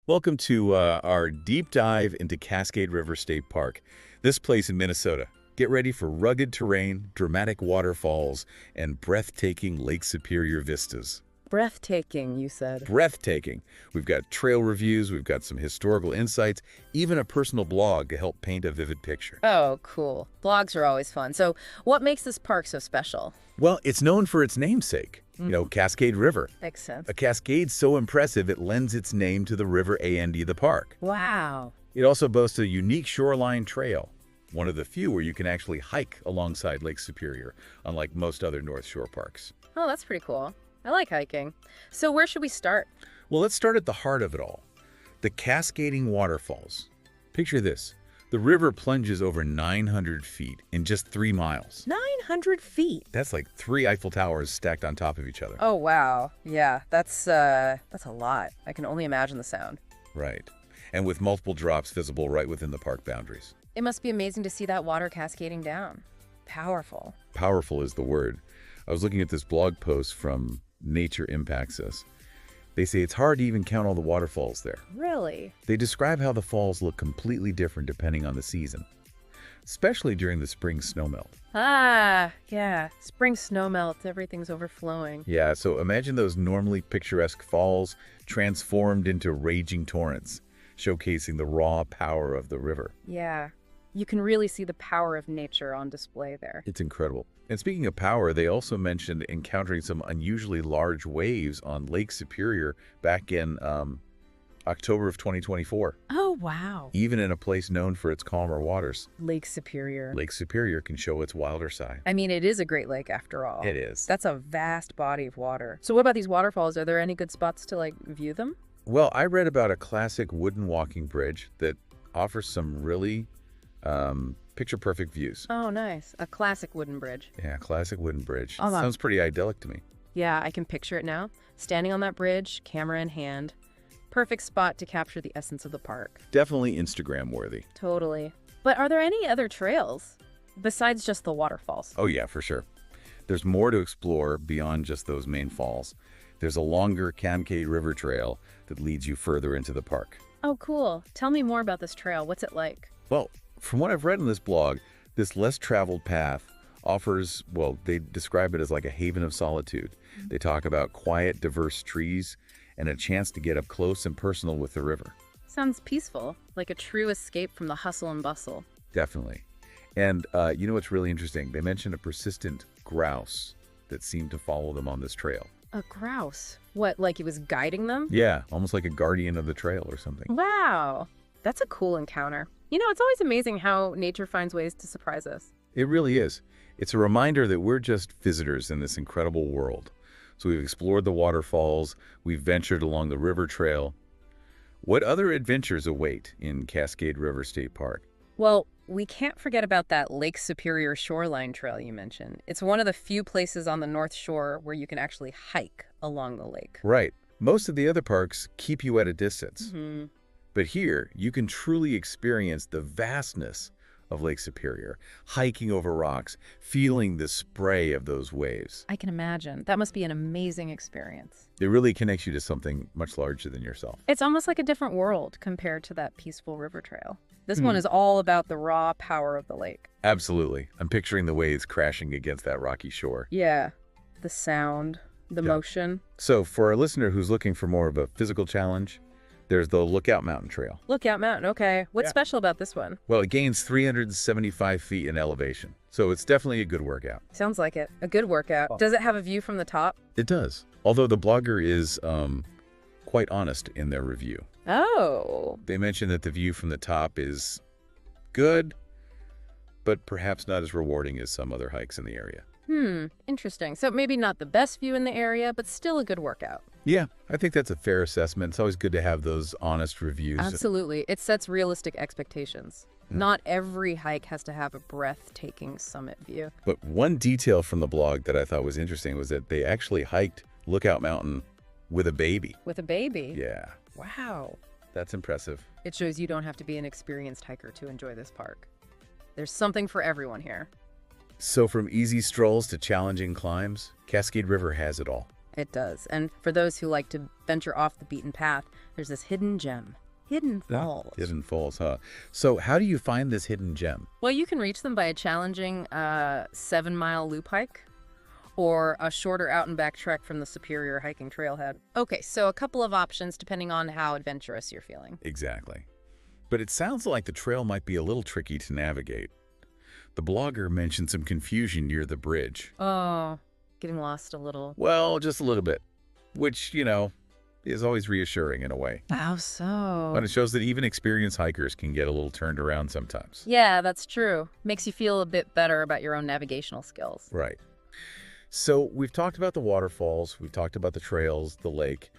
Welcome to our deep dive into Cascade River State Park. This place in Minnesota. Get ready for rugged terrain, dramatic waterfalls, and breathtaking Lake Superior vistas. Breathtaking, you said. Breathtaking. We've got trail reviews, we've got some historical insights, even a personal blog to help paint a vivid picture. Oh, cool. Blogs are always fun. So what makes this park so special? Well, it's known for its namesake, Cascade River. Makes sense. A cascade so impressive it lends its name to the river and the park. Wow. It also boasts a unique shoreline trail, one of the few where you can actually hike alongside Lake Superior, unlike most other North Shore parks. Oh, that's pretty cool. I like hiking. So where should we start? Well, let's start at the heart of it all, the cascading waterfalls. Picture this. The river plunges over 900 feet in just 3 miles. 900 feet. That's like 3 Eiffel Towers stacked on top of each other. Oh, wow. Yeah, that's a lot. I can only imagine the sound. Right. And with multiple drops visible right within the park boundaries. It must be amazing to see that water cascading down. Powerful. Powerful is the word. I was looking at this blog post from Nature Impacts Us. They say it's hard to even count all the waterfalls there. Really? They describe how the falls look completely different depending on the season, especially during the spring snowmelt. Ah, yeah. Spring snowmelt, everything's overflowing. Yeah, so imagine those normally picturesque falls transformed into raging torrents, showcasing the raw power of the river. Yeah. You can really see the power of nature on display there. It's incredible. And speaking of power, they also mentioned encountering some unusually large waves on Lake Superior back in October of 2024. Oh, wow. Even in a place known for its calmer waters. Lake Superior. Lake Superior can show its wilder side. I mean, it is a great lake after all. It is. That's a vast body of water. So what about these waterfalls? Are there any good spots to, view them? Well, I read about a classic wooden walking bridge that offers some really picture-perfect views. Oh, nice. A classic wooden bridge. Yeah, classic wooden bridge. Oh, Sounds pretty idyllic to me. Yeah, I can picture it now. Standing on that bridge, camera in hand. Perfect spot to capture the essence of the park. Definitely Instagram-worthy. Totally. But are there any other trails besides just the waterfalls? Oh yeah, for sure. There's more to explore beyond just those main falls. There's a longer Cascade River Trail that leads you further into the park. Oh, cool. Tell me more about this trail. What's it like? Well, from what I've read in this blog, this less traveled path offers, well, they describe it as like a haven of solitude. They talk about quiet, diverse trees and a chance to get up close and personal with the river. Sounds peaceful, like a true escape from the hustle and bustle. Definitely. And you know what's really interesting? They mentioned a persistent grouse that seemed to follow them on this trail. A grouse? What, like it was guiding them? Yeah, almost like a guardian of the trail or something. Wow. That's a cool encounter. You know, it's always amazing how nature finds ways to surprise us. It really is. It's a reminder that we're just visitors in this incredible world. So we've explored the waterfalls, we've ventured along the river trail. What other adventures await in Cascade River State Park? Well, we can't forget about that Lake Superior shoreline trail you mentioned. It's one of the few places on the North Shore where you can actually hike along the lake. Right. Most of the other parks keep you at a distance. Mm-hmm. But here, you can truly experience the vastness of Lake Superior, hiking over rocks, feeling the spray of those waves. I can imagine. That must be an amazing experience. It really connects you to something much larger than yourself. It's almost like a different world compared to that peaceful river trail. This one is all about the raw power of the lake. Absolutely. I'm picturing the waves crashing against that rocky shore. Yeah. The sound, the motion. So for a listener who's looking for more of a physical challenge, there's the Lookout Mountain Trail. Lookout Mountain, okay. What's special about this one? Well, it gains 375 feet in elevation, so it's definitely a good workout. Sounds like it. A good workout. Does it have a view from the top? It does, although the blogger is quite honest in their review. Oh. They mention that the view from the top is good, but perhaps not as rewarding as some other hikes in the area. Interesting. So maybe not the best view in the area, but still a good workout. Yeah, I think that's a fair assessment. It's always good to have those honest reviews. Absolutely. It sets realistic expectations. Not every hike has to have a breathtaking summit view. But one detail from the blog that I thought was interesting was that they actually hiked Lookout Mountain with a baby. With a baby? Yeah, Wow. that's impressive. It shows you don't have to be an experienced hiker to enjoy this park. There's something for everyone here. So from easy strolls to challenging climbs, Cascade River has it all. It does. And for those who like to venture off the beaten path, there's this hidden gem. Hidden Falls. Hidden Falls, huh? So how do you find this hidden gem? Well, you can reach them by a challenging 7-mile loop hike or a shorter out-and-back trek from the Superior hiking trailhead. Okay, so a couple of options depending on how adventurous you're feeling. Exactly. But it sounds like the trail might be a little tricky to navigate. The blogger mentioned some confusion near the bridge. Oh, getting lost a little. Well, just a little bit, which, is always reassuring in a way. How so? But it shows that even experienced hikers can get a little turned around sometimes. Yeah, that's true. Makes you feel a bit better about your own navigational skills. Right. So we've talked about the waterfalls, we've talked about the trails, the lake,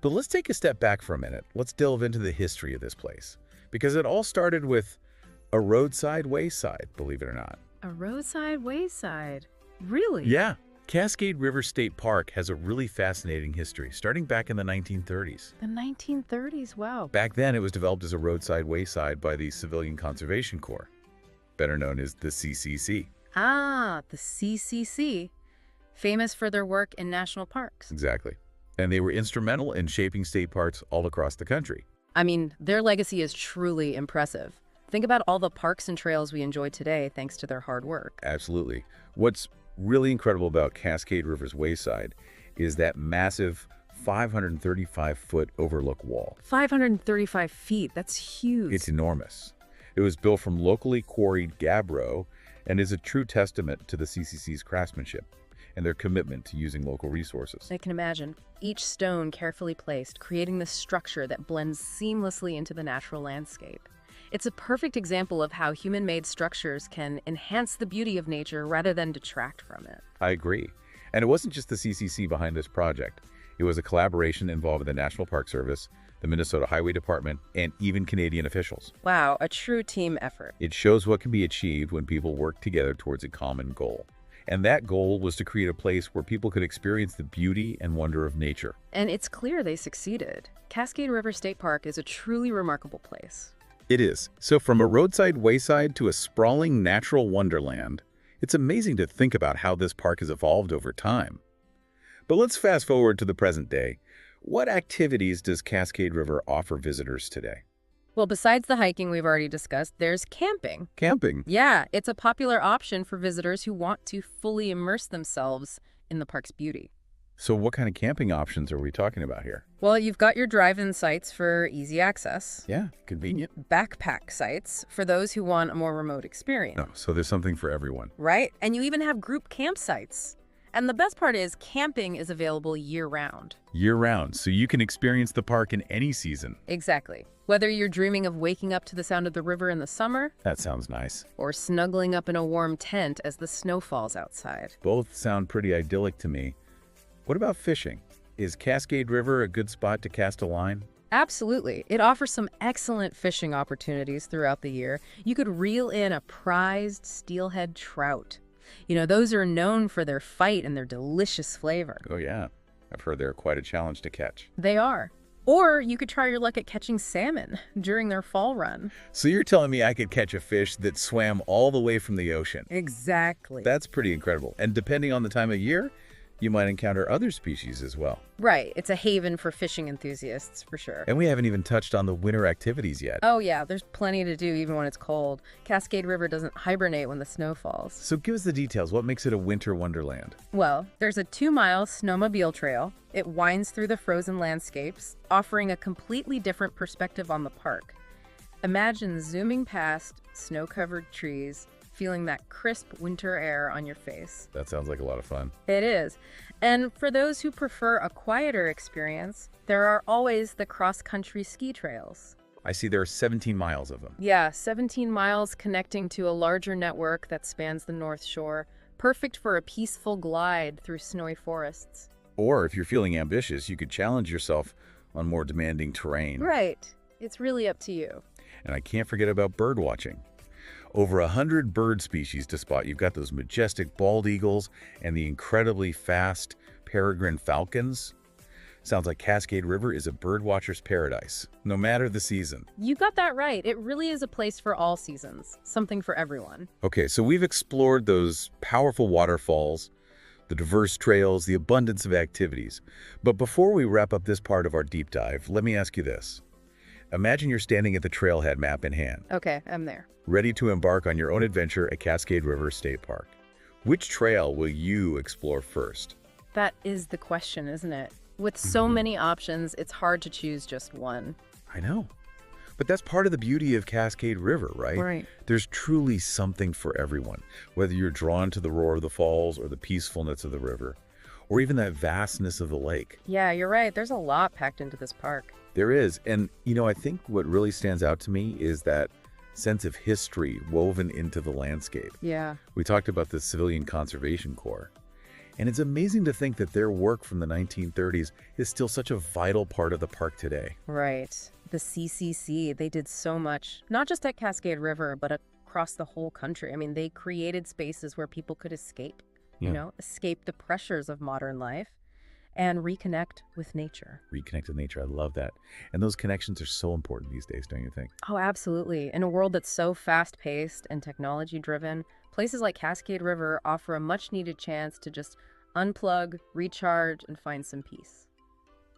but let's take a step back for a minute. Let's delve into the history of this place, because it all started with a roadside wayside, believe it or not. A roadside wayside? Really? Yeah. Cascade River State Park has a really fascinating history, starting back in the 1930s. The 1930s, wow. Back then, it was developed as a roadside wayside by the Civilian Conservation Corps, better known as the CCC. Ah, the CCC. Famous for their work in national parks. Exactly. And they were instrumental in shaping state parks all across the country. I mean, their legacy is truly impressive. Think about all the parks and trails we enjoy today thanks to their hard work. Absolutely. What's really incredible about Cascade River's wayside is that massive 535-foot overlook wall. 535 feet, that's huge. It's enormous. It was built from locally quarried gabbro and is a true testament to the CCC's craftsmanship and their commitment to using local resources. I can imagine. Each stone carefully placed, creating this structure that blends seamlessly into the natural landscape. It's a perfect example of how human-made structures can enhance the beauty of nature rather than detract from it. I agree. And it wasn't just the CCC behind this project. It was a collaboration involving the National Park Service, the Minnesota Highway Department, and even Canadian officials. Wow, a true team effort. It shows what can be achieved when people work together towards a common goal. And that goal was to create a place where people could experience the beauty and wonder of nature. And it's clear they succeeded. Cascade River State Park is a truly remarkable place. It is. So from a roadside wayside to a sprawling natural wonderland, it's amazing to think about how this park has evolved over time. But let's fast forward to the present day. What activities does Cascade River offer visitors today? Well, besides the hiking we've already discussed, there's camping. Camping. Yeah, it's a popular option for visitors who want to fully immerse themselves in the park's beauty. So what kind of camping options are we talking about here? Well, you've got your drive-in sites for easy access. Yeah, convenient. Backpack sites for those who want a more remote experience. Oh, so there's something for everyone. Right? And you even have group campsites. And the best part is camping is available year-round. Year-round, so you can experience the park in any season. Exactly. Whether you're dreaming of waking up to the sound of the river in the summer, That sounds nice. or snuggling up in a warm tent as the snow falls outside. Both sound pretty idyllic to me. What about fishing? Is Cascade River a good spot to cast a line? Absolutely. It offers some excellent fishing opportunities throughout the year. You could reel in a prized steelhead trout. You know, those are known for their fight and their delicious flavor. Oh yeah, I've heard they're quite a challenge to catch. They are. Or you could try your luck at catching salmon during their fall run. So you're telling me I could catch a fish that swam all the way from the ocean? Exactly. That's pretty incredible. And depending on the time of year, you might encounter other species as well. Right. It's a haven for fishing enthusiasts, for sure. And we haven't even touched on the winter activities yet. Oh, yeah. There's plenty to do even when it's cold. Cascade River doesn't hibernate when the snow falls. So give us the details. What makes it a winter wonderland? Well, there's a 2-mile snowmobile trail. It winds through the frozen landscapes, offering a completely different perspective on the park. Imagine zooming past snow-covered trees, feeling that crisp winter air on your face. That sounds like a lot of fun. It is. And for those who prefer a quieter experience, there are always the cross-country ski trails. I see there are 17 miles of them. Yeah, 17 miles connecting to a larger network that spans the North Shore, perfect for a peaceful glide through snowy forests. Or if you're feeling ambitious, you could challenge yourself on more demanding terrain. Right. It's really up to you. And I can't forget about bird watching. Over 100 bird species to spot. You've got those majestic bald eagles and the incredibly fast peregrine falcons. Sounds like Cascade River is a birdwatcher's paradise, no matter the season. You got that right. It really is a place for all seasons. Something for everyone. Okay, so we've explored those powerful waterfalls, the diverse trails, the abundance of activities. But before we wrap up this part of our deep dive, let me ask you this. Imagine you're standing at the trailhead, map in hand, Okay, I'm there. ready to embark on your own adventure at Cascade River State Park. Which trail will you explore first? That is the question, isn't it? With so many options, it's hard to choose just one. I know. But that's part of the beauty of Cascade River, right? Right. There's truly something for everyone, whether you're drawn to the roar of the falls or the peacefulness of the river, or even that vastness of the lake. Yeah, you're right. There's a lot packed into this park. There is. And, I think what really stands out to me is that sense of history woven into the landscape. Yeah. We talked about the Civilian Conservation Corps. And it's amazing to think that their work from the 1930s is still such a vital part of the park today. Right. The CCC, they did so much, not just at Cascade River, but across the whole country. I mean, they created spaces where people could escape, escape the pressures of modern life and reconnect with nature. Reconnect with nature. I love that. And those connections are so important these days, don't you think? Oh, absolutely. In a world that's so fast-paced and technology-driven, places like Cascade River offer a much-needed chance to just unplug, recharge, and find some peace.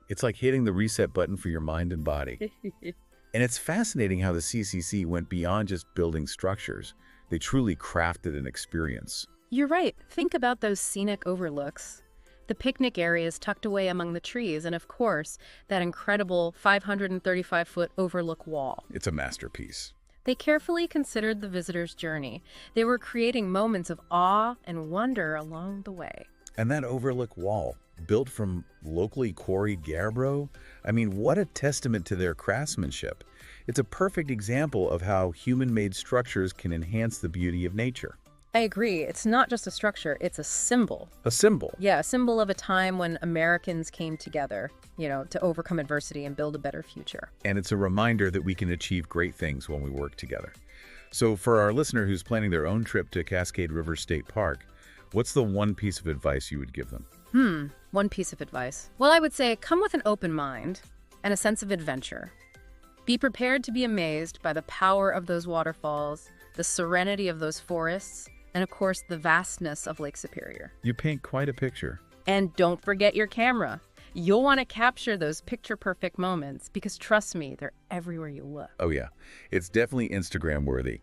It's like hitting the reset button for your mind and body. And it's fascinating how the CCC went beyond just building structures. They truly crafted an experience. You're right. Think about those scenic overlooks. The picnic areas tucked away among the trees, and of course, that incredible 535-foot overlook wall. It's a masterpiece. They carefully considered the visitor's journey. They were creating moments of awe and wonder along the way. And that overlook wall, built from locally quarried gabbro, I mean, what a testament to their craftsmanship. It's a perfect example of how human-made structures can enhance the beauty of nature. I agree. It's not just a structure, it's a symbol. A symbol. Yeah, a symbol of a time when Americans came together, to overcome adversity and build a better future. And it's a reminder that we can achieve great things when we work together. So for our listener who's planning their own trip to Cascade River State Park, what's the one piece of advice you would give them? One piece of advice. Well, I would say come with an open mind and a sense of adventure. Be prepared to be amazed by the power of those waterfalls, the serenity of those forests, and of course, the vastness of Lake Superior. You paint quite a picture. And don't forget your camera. You'll want to capture those picture-perfect moments because trust me, they're everywhere you look. Oh yeah, it's definitely Instagram worthy.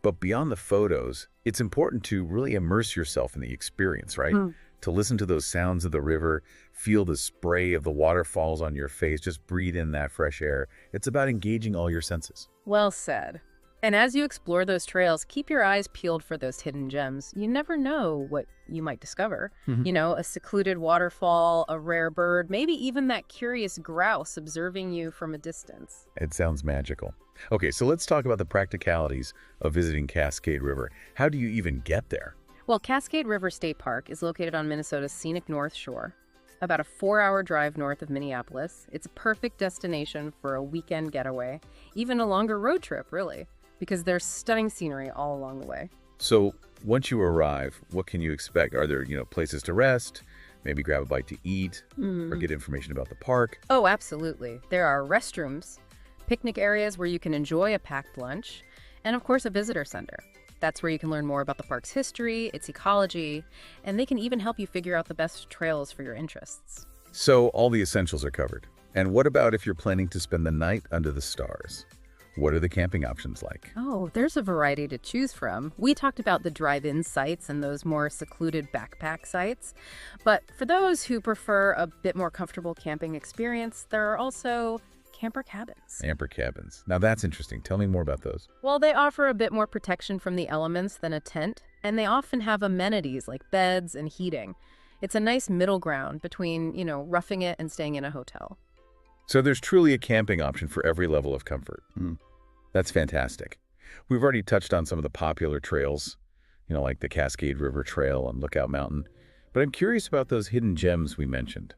But beyond the photos, it's important to really immerse yourself in the experience, right? To listen to those sounds of the river, feel the spray of the waterfalls on your face, just breathe in that fresh air. It's about engaging all your senses. Well said. And as you explore those trails, keep your eyes peeled for those hidden gems. You never know what you might discover. A secluded waterfall, a rare bird, maybe even that curious grouse observing you from a distance. It sounds magical. Okay, so let's talk about the practicalities of visiting Cascade River. How do you even get there? Well, Cascade River State Park is located on Minnesota's scenic North Shore, about a 4-hour drive north of Minneapolis. It's a perfect destination for a weekend getaway, even a longer road trip, really, because there's stunning scenery all along the way. So once you arrive, what can you expect? Are there, places to rest, maybe grab a bite to eat, or get information about the park? Oh, absolutely. There are restrooms, picnic areas where you can enjoy a packed lunch, and of course a visitor center. That's where you can learn more about the park's history, its ecology, and they can even help you figure out the best trails for your interests. So all the essentials are covered. And what about if you're planning to spend the night under the stars? What are the camping options like? Oh, there's a variety to choose from. We talked about the drive-in sites and those more secluded backpack sites. But for those who prefer a bit more comfortable camping experience, there are also camper cabins. Camper cabins. Now that's interesting. Tell me more about those. Well, they offer a bit more protection from the elements than a tent, and they often have amenities like beds and heating. It's a nice middle ground between, roughing it and staying in a hotel. So there's truly a camping option for every level of comfort. That's fantastic. We've already touched on some of the popular trails, like the Cascade River Trail and Lookout Mountain. But I'm curious about those hidden gems we mentioned.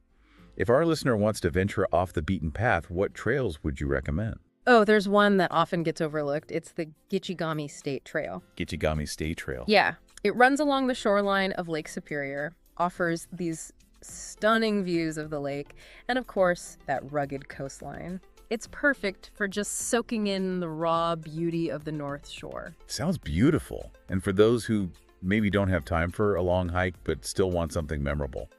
If our listener wants to venture off the beaten path, what trails would you recommend? Oh, there's one that often gets overlooked. It's the Gitchigami State Trail. Gitchigami State Trail. Yeah. It runs along the shoreline of Lake Superior, offers these stunning views of the lake, and of course, that rugged coastline. It's perfect for just soaking in the raw beauty of the North Shore. Sounds beautiful. And for those who maybe don't have time for a long hike but still want something memorable?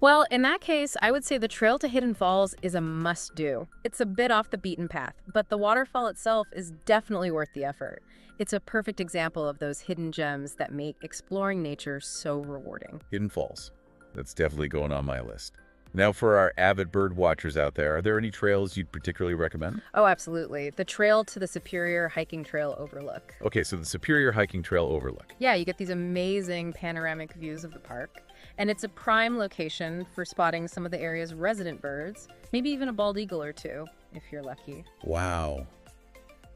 Well, in that case, I would say the trail to Hidden Falls is a must-do. It's a bit off the beaten path, but the waterfall itself is definitely worth the effort. It's a perfect example of those hidden gems that make exploring nature so rewarding. Hidden Falls. That's definitely going on my list. Now, for our avid bird watchers out there, are there any trails you'd particularly recommend? Oh, absolutely. The trail to the Superior Hiking Trail Overlook. Okay, so the Superior Hiking Trail Overlook. Yeah, you get these amazing panoramic views of the park. And it's a prime location for spotting some of the area's resident birds, maybe even a bald eagle or two, if you're lucky. Wow.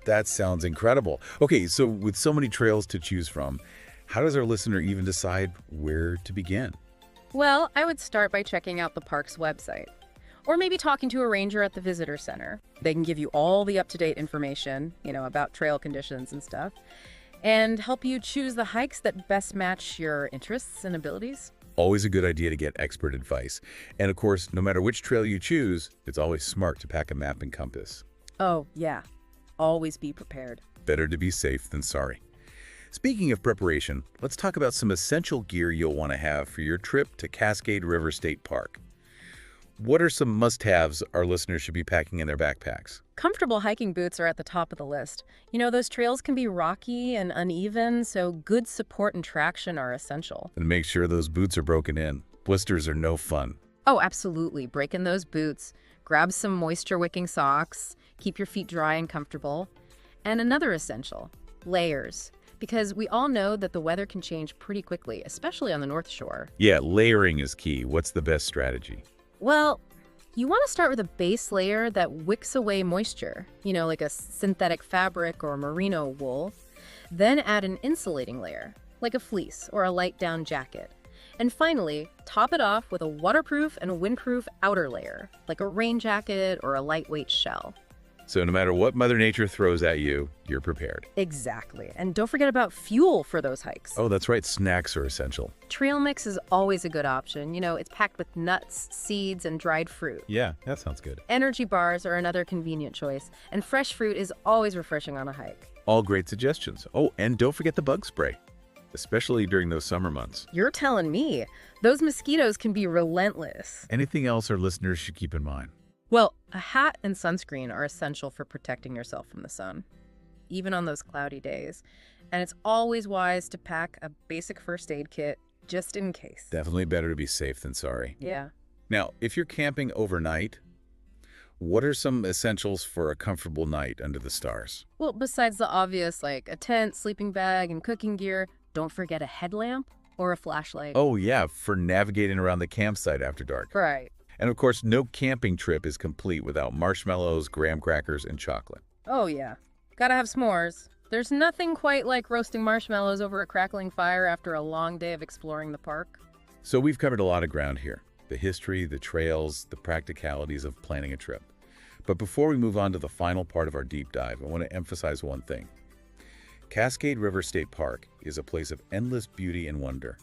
That sounds incredible. Okay, so with so many trails to choose from, how does our listener even decide where to begin? Well, I would start by checking out the park's website. Or maybe talking to a ranger at the visitor center. They can give you all the up-to-date information, about trail conditions and stuff, and help you choose the hikes that best match your interests and abilities. Always a good idea to get expert advice. And of course, no matter which trail you choose, it's always smart to pack a map and compass. Oh, yeah. Always be prepared. Better to be safe than sorry. Speaking of preparation, let's talk about some essential gear you'll want to have for your trip to Cascade River State Park. What are some must-haves our listeners should be packing in their backpacks? Comfortable hiking boots are at the top of the list. Those trails can be rocky and uneven, so good support and traction are essential. And make sure those boots are broken in. Blisters are no fun. Oh, absolutely. Break in those boots. Grab some moisture-wicking socks. Keep your feet dry and comfortable. And another essential, layers. Because we all know that the weather can change pretty quickly, especially on the North Shore. Yeah, layering is key. What's the best strategy? Well, you want to start with a base layer that wicks away moisture, like a synthetic fabric or merino wool. Then add an insulating layer, like a fleece or a light down jacket. And finally, top it off with a waterproof and windproof outer layer, like a rain jacket or a lightweight shell. So no matter what Mother Nature throws at you, you're prepared. Exactly. And don't forget about fuel for those hikes. Oh, that's right. Snacks are essential. Trail mix is always a good option. It's packed with nuts, seeds, and dried fruit. Yeah, that sounds good. Energy bars are another convenient choice. And fresh fruit is always refreshing on a hike. All great suggestions. Oh, and don't forget the bug spray, especially during those summer months. You're telling me. Those mosquitoes can be relentless. Anything else our listeners should keep in mind? Well, a hat and sunscreen are essential for protecting yourself from the sun, even on those cloudy days. And it's always wise to pack a basic first aid kit just in case. Definitely better to be safe than sorry. Yeah. Now, if you're camping overnight, what are some essentials for a comfortable night under the stars? Well, besides the obvious, like a tent, sleeping bag, and cooking gear, don't forget a headlamp or a flashlight. Oh, yeah, for navigating around the campsite after dark. Right. And of course, no camping trip is complete without marshmallows, graham crackers, and chocolate. Oh, yeah. Gotta have s'mores. There's nothing quite like roasting marshmallows over a crackling fire after a long day of exploring the park. So we've covered a lot of ground here. The history, the trails, the practicalities of planning a trip. But before we move on to the final part of our deep dive, I want to emphasize one thing. Cascade River State Park is a place of endless beauty and wonder.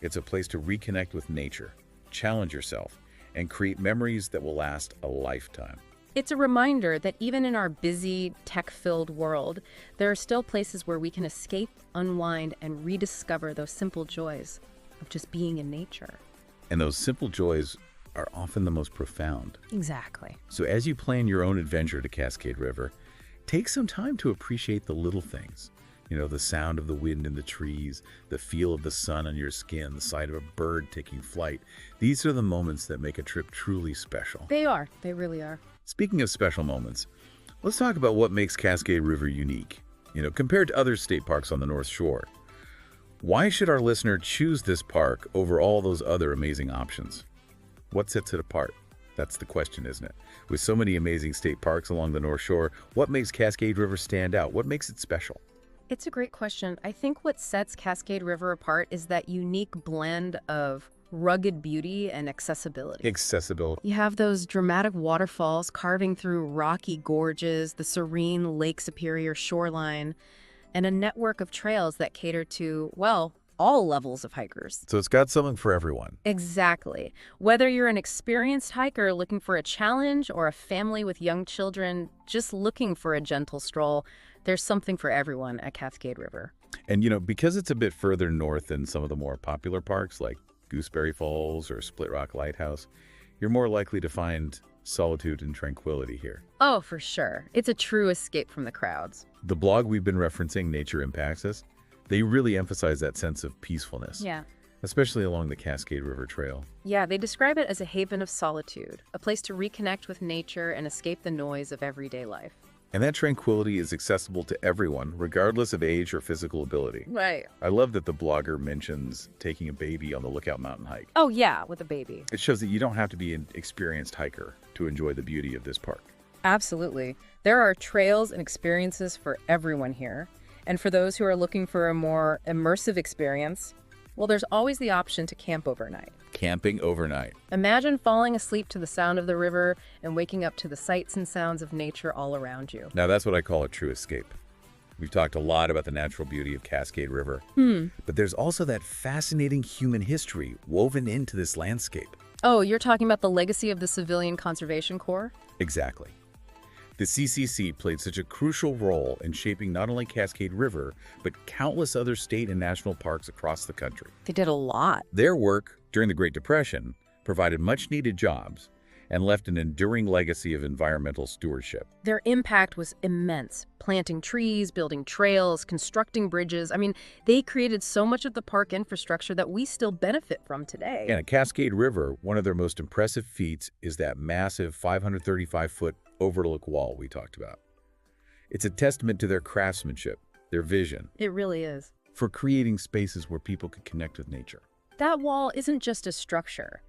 It's a place to reconnect with nature, challenge yourself, and create memories that will last a lifetime. It's a reminder that even in our busy, tech-filled world, there are still places where we can escape, unwind, and rediscover those simple joys of just being in nature. And those simple joys are often the most profound. Exactly. So as you plan your own adventure to Cascade River, take some time to appreciate the little things. The sound of the wind in the trees, the feel of the sun on your skin, the sight of a bird taking flight. These are the moments that make a trip truly special. They are. They really are. Speaking of special moments, let's talk about what makes Cascade River unique, compared to other state parks on the North Shore. Why should our listener choose this park over all those other amazing options? What sets it apart? That's the question, isn't it? With so many amazing state parks along the North Shore, what makes Cascade River stand out? What makes it special? It's a great question. I think what sets Cascade River apart is that unique blend of rugged beauty and accessibility. Accessibility. You have those dramatic waterfalls carving through rocky gorges, the serene Lake Superior shoreline, and a network of trails that cater to, well, all levels of hikers. So it's got something for everyone. Exactly. Whether you're an experienced hiker looking for a challenge or a family with young children just looking for a gentle stroll, there's something for everyone at Cascade River. And, because it's a bit further north than some of the more popular parks like Gooseberry Falls or Split Rock Lighthouse, you're more likely to find solitude and tranquility here. Oh, for sure. It's a true escape from the crowds. The blog we've been referencing, Nature Impacts Us, they really emphasize that sense of peacefulness. Yeah. Especially along the Cascade River Trail. Yeah, they describe it as a haven of solitude, a place to reconnect with nature and escape the noise of everyday life. And that tranquility is accessible to everyone, regardless of age or physical ability. Right. I love that the blogger mentions taking a baby on the Lookout Mountain hike. Oh, yeah, with a baby. It shows that you don't have to be an experienced hiker to enjoy the beauty of this park. Absolutely. There are trails and experiences for everyone here. And for those who are looking for a more immersive experience, well, there's always the option to camp overnight. Camping overnight. Imagine falling asleep to the sound of the river and waking up to the sights and sounds of nature all around you. Now that's what I call a true escape. We've talked a lot about the natural beauty of Cascade River, but there's also that fascinating human history woven into this landscape. Oh, you're talking about the legacy of the Civilian Conservation Corps? Exactly. The CCC played such a crucial role in shaping not only Cascade River, but countless other state and national parks across the country. They did a lot. Their work during the Great Depression provided much-needed jobs and left an enduring legacy of environmental stewardship. Their impact was immense. Planting trees, building trails, constructing bridges. I mean, they created so much of the park infrastructure that we still benefit from today. And at Cascade River, one of their most impressive feats is that massive 535-foot overlook wall we talked about. It's a testament to their craftsmanship, their vision. It really is. For creating spaces where people could connect with nature. That wall isn't just a structure.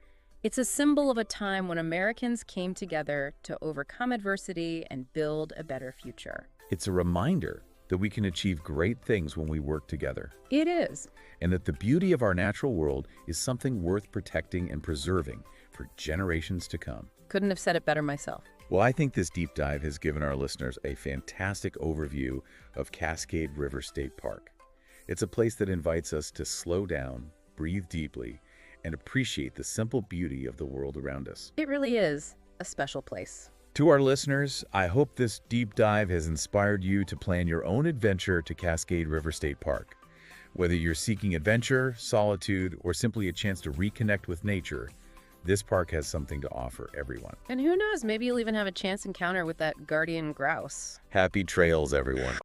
It's a symbol of a time when Americans came together to overcome adversity and build a better future. It's a reminder that we can achieve great things when we work together. It is. And that the beauty of our natural world is something worth protecting and preserving for generations to come. Couldn't have said it better myself. Well, I think this deep dive has given our listeners a fantastic overview of Cascade River State Park. It's a place that invites us to slow down, breathe deeply, and appreciate the simple beauty of the world around us. It really is a special place. To our listeners, I hope this deep dive has inspired you to plan your own adventure to Cascade River State Park. Whether you're seeking adventure, solitude, or simply a chance to reconnect with nature, this park has something to offer everyone. And who knows, maybe you'll even have a chance encounter with that guardian grouse. Happy trails, everyone.